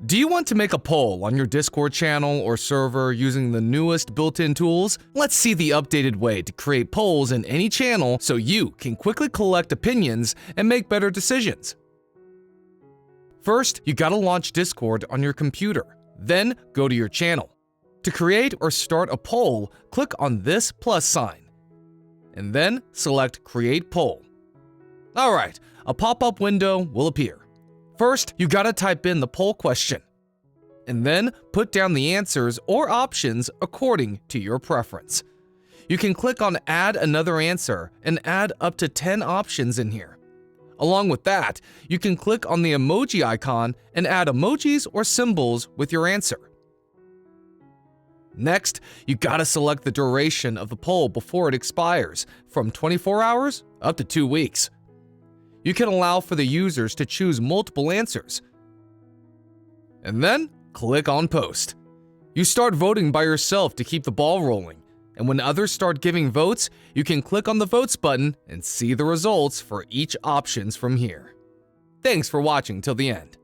Do you want to make a poll on your Discord channel or server using the newest built-in tools? Let's see the updated way to create polls in any channel so you can quickly collect opinions and make better decisions. First, you gotta launch Discord on your computer. Then, go to your channel. To create or start a poll, click on this plus sign. And then, select Create Poll. Alright, a pop-up window will appear. First, you gotta type in the poll question. And then, put down the answers or options according to your preference. You can click on Add Another Answer and add up to 10 options in here. Along with that, you can click on the emoji icon and add emojis or symbols with your answer. Next, you gotta select the duration of the poll before it expires, from 24 hours up to 2 weeks. You can allow for the users to choose multiple answers. And then, click on Post. You start voting by yourself to keep the ball rolling, and when others start giving votes, you can click on the Votes button and see the results for each options from here. Thanks for watching till the end.